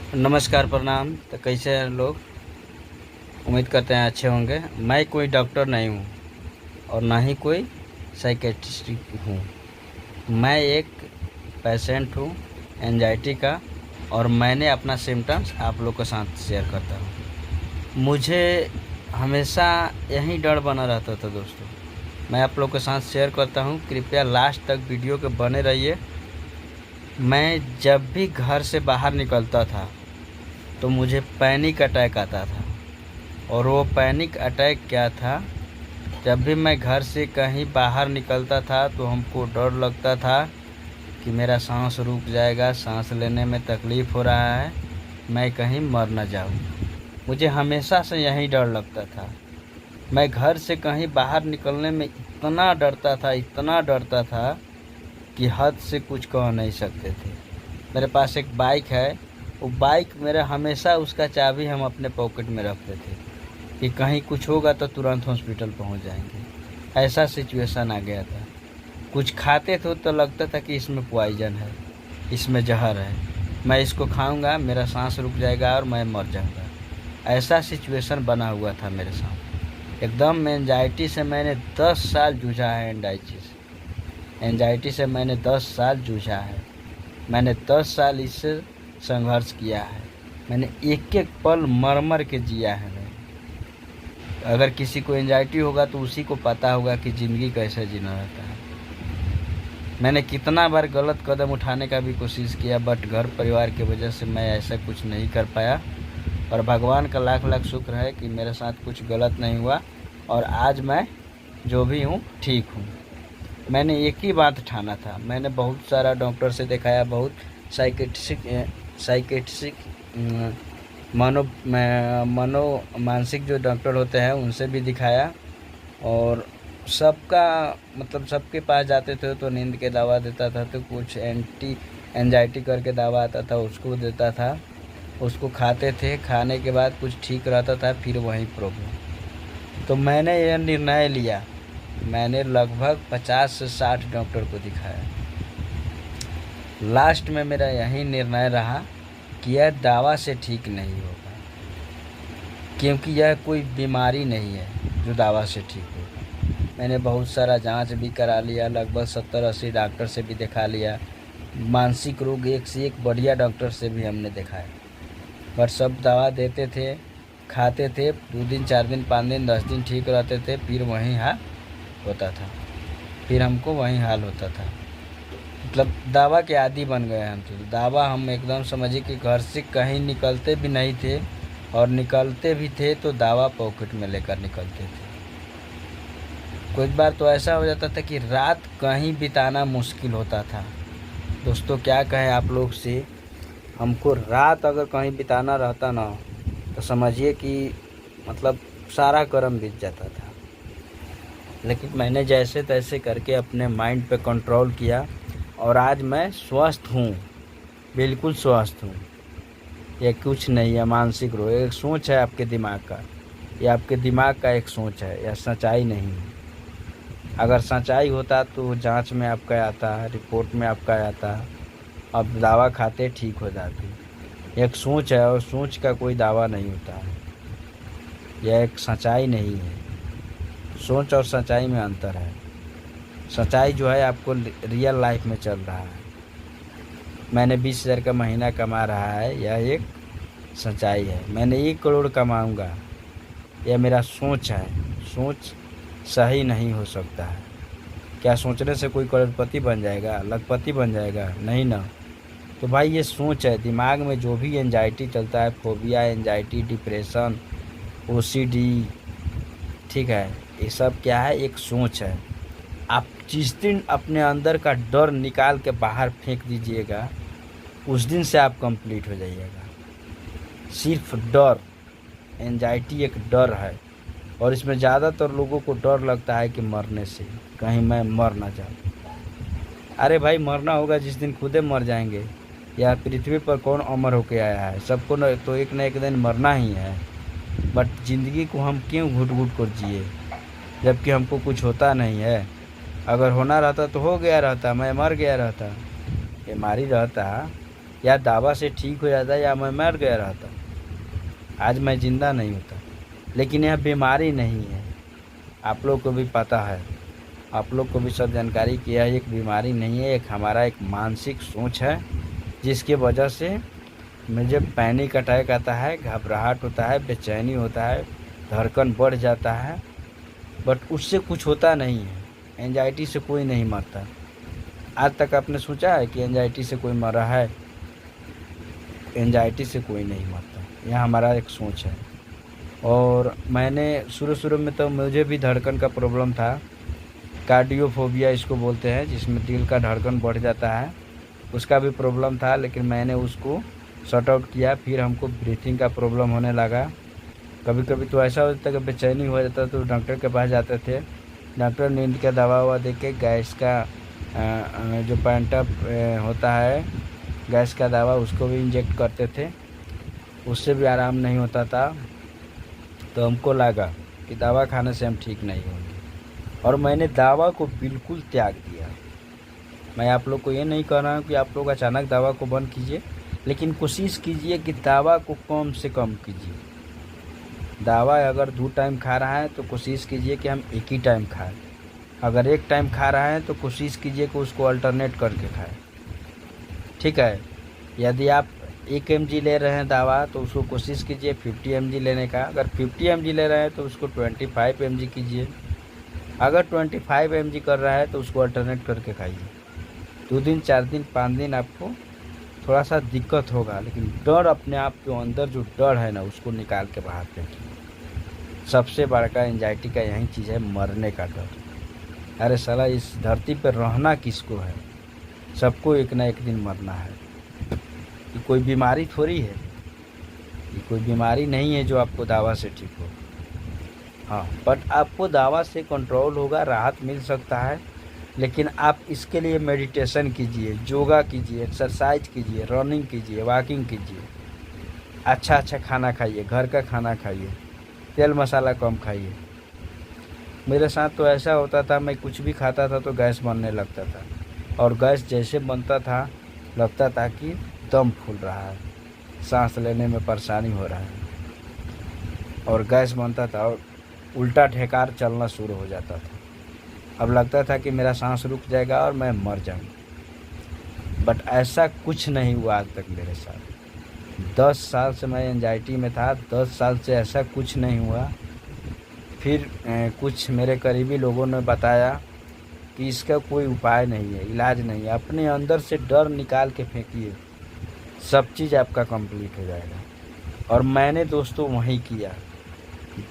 नमस्कार, प्रणाम। तो कैसे हैं लोग? उम्मीद करते हैं अच्छे होंगे। मैं कोई डॉक्टर नहीं हूँ और ना ही कोई साइकेट्रिस्ट हूँ। मैं एक पेशेंट हूँ एंजाइटी का, और मैंने अपना सिम्टम्स आप लोग के साथ शेयर करता हूँ। मुझे हमेशा यही डर बना रहता था दोस्तों। मैं आप लोग के साथ शेयर करता हूँ, कृपया लास्ट तक वीडियो के बने रहिए। मैं जब भी घर से बाहर निकलता था तो मुझे पैनिक अटैक आता था। और वो पैनिक अटैक क्या था, जब भी मैं घर से कहीं बाहर निकलता था तो हमको डर लगता था कि मेरा सांस रुक जाएगा, सांस लेने में तकलीफ़ हो रहा है, मैं कहीं मर न जाऊं। मुझे हमेशा से यही डर लगता था। मैं घर से कहीं बाहर निकलने में इतना डरता था, इतना डरता था कि हद से कुछ कह नहीं सकते थे। मेरे पास एक बाइक है, वो बाइक मेरा हमेशा उसका चाबी हम अपने पॉकेट में रखते थे कि कहीं कुछ होगा तो तुरंत हॉस्पिटल पहुंच जाएंगे। ऐसा सिचुएशन आ गया था। कुछ खाते थे तो लगता था कि इसमें पॉइजन है, इसमें जहर है, मैं इसको खाऊंगा मेरा सांस रुक जाएगा और मैं मर जाऊंगा। ऐसा सिचुएशन बना हुआ था मेरे साथ। एकदम एंजाइटी से मैंने 10 साल जूझा है। एंजाइटी से मैंने 10 साल जूझा है। मैंने 10 साल इससे संघर्ष किया है। मैंने एक एक पल मर मर के जिया है। अगर किसी को एंजाइटी होगा तो उसी को पता होगा कि ज़िंदगी कैसे जीना रहता है। मैंने कितना बार गलत कदम उठाने का भी कोशिश किया, बट घर परिवार की वजह से मैं ऐसा कुछ नहीं कर पाया। और भगवान का लाख लाख शुक्र है कि मेरे साथ कुछ गलत नहीं हुआ और आज मैं जो भी हूँ ठीक हूँ। मैंने एक ही बात ठाना था। मैंने बहुत सारा डॉक्टर से दिखाया, बहुत साइकेट्रिक मनो मनो मानसिक जो डॉक्टर होते हैं उनसे भी दिखाया। और सबका मतलब सबके पास जाते थे तो नींद के दवा देता था, तो कुछ एंटी एंजाइटी करके दवा आता था उसको देता था, उसको खाते थे। खाने के बाद कुछ ठीक रहता था, फिर वही प्रॉब्लम। तो मैंने यह निर्णय लिया, मैंने लगभग 50 से 60 डॉक्टर को दिखाया। लास्ट में मेरा यही निर्णय रहा कि यह दवा से ठीक नहीं होगा, क्योंकि यह कोई बीमारी नहीं है जो दवा से ठीक होगा। मैंने बहुत सारा जांच भी करा लिया, लगभग 70-80 डॉक्टर से भी दिखा लिया। मानसिक रोग एक से एक बढ़िया डॉक्टर से भी हमने दिखाया, पर सब दवा देते थे, खाते थे, 2 दिन 4 दिन 5 दिन 10 दिन ठीक रहते थे, फिर वही हाल होता था। फिर हमको वही हाल होता था। मतलब दवा के आदी बन गए हम। तो दवा हम एकदम समझिए कि घर से कहीं निकलते भी नहीं थे, और निकलते भी थे तो दवा पॉकेट में लेकर निकलते थे। कुछ बार तो ऐसा हो जाता था कि रात कहीं बिताना मुश्किल होता था। दोस्तों क्या कहें आप लोग से, हमको रात अगर कहीं बिताना रहता ना तो समझिए कि मतलब सारा कर्म बीत जाता था। लेकिन मैंने जैसे तैसे करके अपने माइंड पे कंट्रोल किया और आज मैं स्वस्थ हूँ, बिल्कुल स्वस्थ हूँ। ये कुछ नहीं है मानसिक रोग, एक सोच है आपके दिमाग का। ये आपके दिमाग का एक सोच है, यह सच्चाई नहीं है। अगर सच्चाई होता तो जांच में आपका आता, रिपोर्ट में आपका आता, अब दवा खाते ठीक हो जाती। एक सोच है और सोच का कोई दावा नहीं होता है। यह एक सच्चाई नहीं है। सोच और सच्चाई में अंतर है। सच्चाई जो है आपको रियल लाइफ में चल रहा है। मैंने 20,000 का महीना कमा रहा है, यह एक सच्चाई है। मैंने 1 करोड़ कमाऊंगा, यह मेरा सोच है। सोच सही नहीं हो सकता है। क्या सोचने से कोई करोड़पति बन जाएगा, लखपति बन जाएगा? नहीं ना। तो भाई ये सोच है। दिमाग में जो भी एंजाइटी चलता है, फोबिया, एंजाइटी, डिप्रेशन, ओसीडी, ठीक है, ये सब क्या है? एक सोच है। आप जिस दिन अपने अंदर का डर निकाल के बाहर फेंक दीजिएगा, उस दिन से आप कंप्लीट हो जाइएगा। सिर्फ डर, एंजाइटी एक डर है, और इसमें ज़्यादातर लोगों को डर लगता है कि मरने से, कहीं मैं मर ना जाऊँ। अरे भाई मरना होगा जिस दिन खुदे मर जाएंगे। या पृथ्वी पर कौन अमर होके आया है? सबको तो एक न एक दिन मरना ही है। बट ज़िंदगी को हम क्यों घुट घुट कर जिए जबकि हमको कुछ होता नहीं है? अगर होना रहता तो हो गया रहता, मैं मर गया रहता, बीमारी रहता या दवा से ठीक हो जाता या मैं मर गया रहता, आज मैं ज़िंदा नहीं होता। लेकिन यह बीमारी नहीं है, आप लोग को भी पता है, आप लोग को भी सब जानकारी कि यह एक बीमारी नहीं है, एक हमारा एक मानसिक सोच है, जिसकी वजह से मुझे पैनिक अटैक आता है, घबराहट होता है, बेचैनी होता है, धड़कन बढ़ जाता है, बट उससे कुछ होता नहीं है। एंजाइटी से कोई नहीं मरता। आज तक आपने सोचा है कि एंजाइटी से कोई मरा है? एंजाइटी से कोई नहीं मरता, यह हमारा एक सोच है। और मैंने शुरू में तो मुझे भी धड़कन का प्रॉब्लम था, कार्डियोफोबिया इसको बोलते हैं, जिसमें दिल का धड़कन बढ़ जाता है, उसका भी प्रॉब्लम था, लेकिन मैंने उसको सॉर्ट आउट किया। फिर हमको ब्रीथिंग का प्रॉब्लम होने लगा। कभी कभी तो ऐसा होता था कि बेचैनी हो जाता, तो डॉक्टर के पास जाते थे। डॉक्टर नींद का दवा ववा दे के गैस का जो पैंटअप होता है, गैस का दवा, उसको भी इंजेक्ट करते थे, उससे भी आराम नहीं होता था। तो हमको लगा कि दवा खाने से हम ठीक नहीं होंगे, और मैंने दवा को बिल्कुल त्याग दिया। मैं आप लोग को ये नहीं कह रहा हूँ कि आप लोग अचानक दवा को बंद कीजिए, लेकिन कोशिश कीजिए कि दवा को कम से कम कीजिए। दवा अगर 2 टाइम खा रहा है तो कोशिश कीजिए कि हम एक ही टाइम खाएं। अगर एक टाइम खा रहा है तो कोशिश कीजिए कि उसको अल्टरनेट करके खाएं, ठीक है। यदि आप 1 mg ले रहे हैं दवा, तो उसको कोशिश कीजिए 50 mg लेने का। अगर 50 mg ले रहे हैं तो उसको 25 mg कीजिए। अगर 25 mg कर रहा है तो उसको अल्टरनेट करके खाइए। 2 दिन, 4 दिन, 5 दिन आपको थोड़ा सा दिक्कत होगा, लेकिन डर, अपने आप के अंदर जो डर है ना, उसको निकाल के बाहर फेंकिए। सबसे बड़का एंजाइटी का यही चीज़ है, मरने का डर। अरे साला, इस धरती पर रहना किसको है? सबको एक ना एक दिन मरना है। ये कोई बीमारी थोड़ी है, ये कोई बीमारी नहीं है जो आपको दवा से ठीक हो। हाँ, बट आपको दवा से कंट्रोल होगा, राहत मिल सकता है, लेकिन आप इसके लिए मेडिटेशन कीजिए, योगा कीजिए, एक्सरसाइज कीजिए, रनिंग कीजिए, वॉकिंग कीजिए, अच्छा खाना खाइए, घर का खाना खाइए, तेल मसाला कम खाइए। मेरे साथ तो ऐसा होता था, मैं कुछ भी खाता था तो गैस बनने लगता था, और गैस जैसे बनता था लगता था कि दम फूल रहा है, सांस लेने में परेशानी हो रहा है, और गैस बनता था और उल्टा ढेकार चलना शुरू हो जाता था। अब लगता था कि मेरा सांस रुक जाएगा और मैं मर जाऊंगा, बट ऐसा कुछ नहीं हुआ आज तक मेरे साथ। 10 साल से मैं एंजाइटी में था, 10 साल से ऐसा कुछ नहीं हुआ। फिर कुछ मेरे करीबी लोगों ने बताया कि इसका कोई उपाय नहीं है, इलाज नहीं है। अपने अंदर से डर निकाल के फेंकिए, सब चीज़ आपका कंप्लीट हो जाएगा। और मैंने दोस्तों वही किया,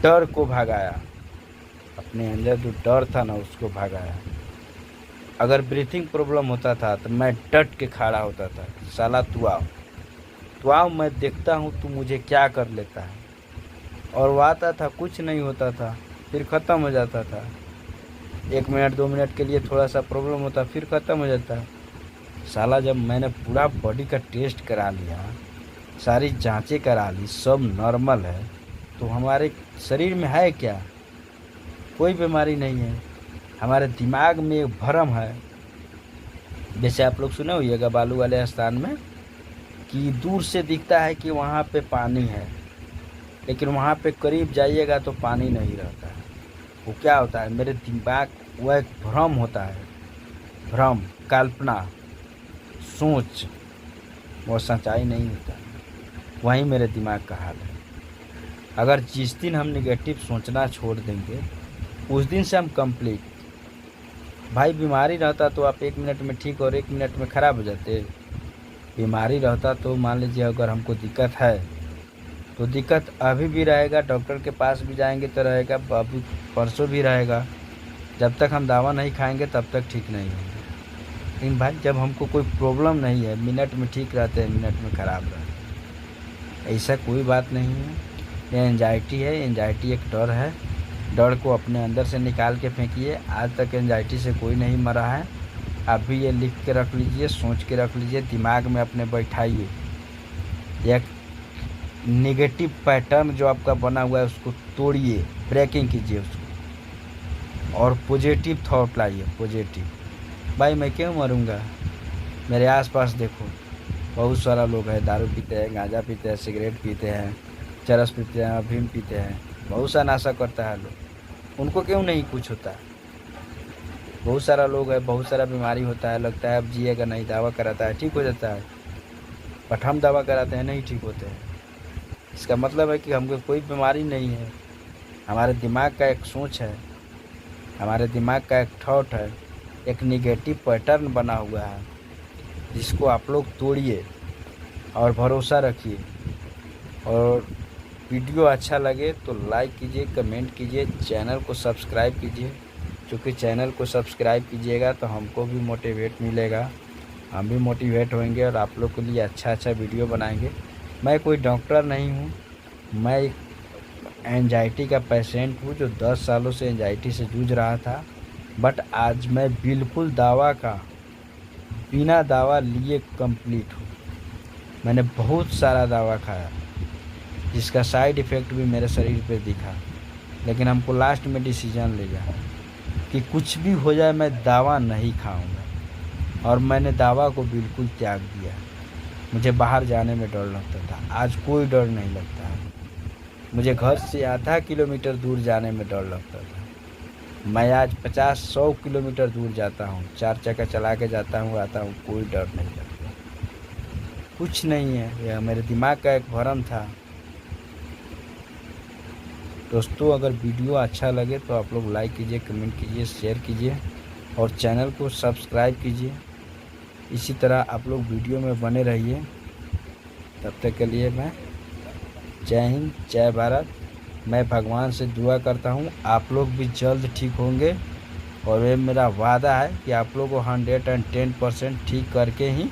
डर को भगाया, अपने अंदर जो डर था ना उसको भगाया। अगर ब्रीथिंग प्रॉब्लम होता था तो मैं डट के खड़ा होता था, साला तू आओ, मैं देखता हूँ तू मुझे क्या कर लेता है। और वो आता था, कुछ नहीं होता था, फिर ख़त्म हो जाता था। 1 मिनट 2 मिनट के लिए थोड़ा सा प्रॉब्लम होता, फिर ख़त्म हो जाता। साला जब मैंने पूरा बॉडी का टेस्ट करा लिया, सारी जांचें करा ली, सब नॉर्मल है, तो हमारे शरीर में है क्या? कोई बीमारी नहीं है। हमारे दिमाग में एक भ्रम है। जैसे आप लोग सुने होइएगा बालू वाले स्थान में कि दूर से दिखता है कि वहाँ पे पानी है, लेकिन वहाँ पे करीब जाइएगा तो पानी नहीं रहता है। वो क्या होता है? मेरे दिमाग, वो एक भ्रम होता है, भ्रम, कल्पना, सोच, वो सच्चाई नहीं होता। वही मेरे दिमाग का हाल है। अगर जिस दिन हम निगेटिव सोचना छोड़ देंगे, उस दिन से हम कंप्लीट। भाई बीमारी रहता तो आप 1 मिनट में ठीक और 1 मिनट में ख़राब हो जाते। बीमारी रहता तो मान लीजिए अगर हमको दिक्कत है तो दिक्कत अभी भी रहेगा, डॉक्टर के पास भी जाएंगे तो रहेगा, अभी परसों भी रहेगा। जब तक हम दवा नहीं खाएंगे तब तक ठीक नहीं होंगे। लेकिन भाई जब हमको कोई प्रॉब्लम नहीं है, मिनट में ठीक रहते हैं, मिनट में ख़राब रहते हैं। ऐसा कोई बात नहीं है। ये एंजाइटी है, एंजाइटी एक डर है। डर को अपने अंदर से निकाल के फेंकिए। आज तक एंजाइटी से कोई नहीं मरा है। आप भी ये लिख के रख लीजिए, सोच के रख लीजिए, दिमाग में अपने बैठाइए। एक नेगेटिव पैटर्न जो आपका बना हुआ है उसको तोड़िए, ब्रेकिंग कीजिए उसको, और पॉजिटिव थॉट लाइए। पॉजिटिव, भाई मैं क्यों मरूंगा, मेरे आसपास देखो, बहुत सारा लोग है दारू पीते हैं, गांजा पीते हैं, सिगरेट पीते हैं, चरस पीते हैं, अफीम पीते हैं, बहुत सा नशा करता है लोग। उनको क्यों नहीं कुछ होता है? बहुत सारा लोग है, बहुत सारा बीमारी होता है, लगता है अब जिएगा नहीं, दावा कराता है ठीक हो जाता है, बट हम दावा कराते हैं नहीं ठीक होते हैं। इसका मतलब है कि हमको कोई बीमारी नहीं है। हमारे दिमाग का एक सोच है, हमारे दिमाग का एक थॉट है, एक निगेटिव पैटर्न बना हुआ है, जिसको आप लोग तोड़िए और भरोसा रखिए। और वीडियो अच्छा लगे तो लाइक कीजिए, कमेंट कीजिए, चैनल को सब्सक्राइब कीजिए, क्योंकि चैनल को सब्सक्राइब कीजिएगा तो हमको भी मोटिवेट मिलेगा, हम भी मोटिवेट होंगे और आप लोग के लिए अच्छा वीडियो बनाएंगे। मैं कोई डॉक्टर नहीं हूँ, मैं एक एंजाइटी का पेशेंट हूँ जो 10 सालों से एंजाइटी से जूझ रहा था, बट आज मैं बिल्कुल बिना दवा लिए कंप्लीट हूँ। मैंने बहुत सारा दवा खाया जिसका साइड इफ़ेक्ट भी मेरे शरीर पे दिखा, लेकिन हमको लास्ट में डिसीजन लिया कि कुछ भी हो जाए मैं दवा नहीं खाऊंगा, और मैंने दवा को बिल्कुल त्याग दिया। मुझे बाहर जाने में डर लगता था, आज कोई डर नहीं लगता है। मुझे घर से आधा किलोमीटर दूर जाने में डर लगता था, मैं आज 50-100 किलोमीटर दूर जाता हूँ, 4 चक्का चला के जाता हूँ, आता हूँ, कोई डर नहीं लगता। कुछ नहीं है, यह मेरे दिमाग का एक भ्रम था। दोस्तों, अगर वीडियो अच्छा लगे तो आप लोग लाइक कीजिए, कमेंट कीजिए, शेयर कीजिए और चैनल को सब्सक्राइब कीजिए। इसी तरह आप लोग वीडियो में बने रहिए। तब तक के लिए मैं जय हिंद, जय भारत। मैं भगवान से दुआ करता हूँ आप लोग भी जल्द ठीक होंगे, और ये मेरा वादा है कि आप लोग को 110% ठीक करके ही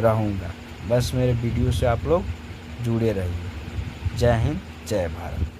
रहूँगा। बस मेरे वीडियो से आप लोग जुड़े रहिए। जय हिंद, जय भारत।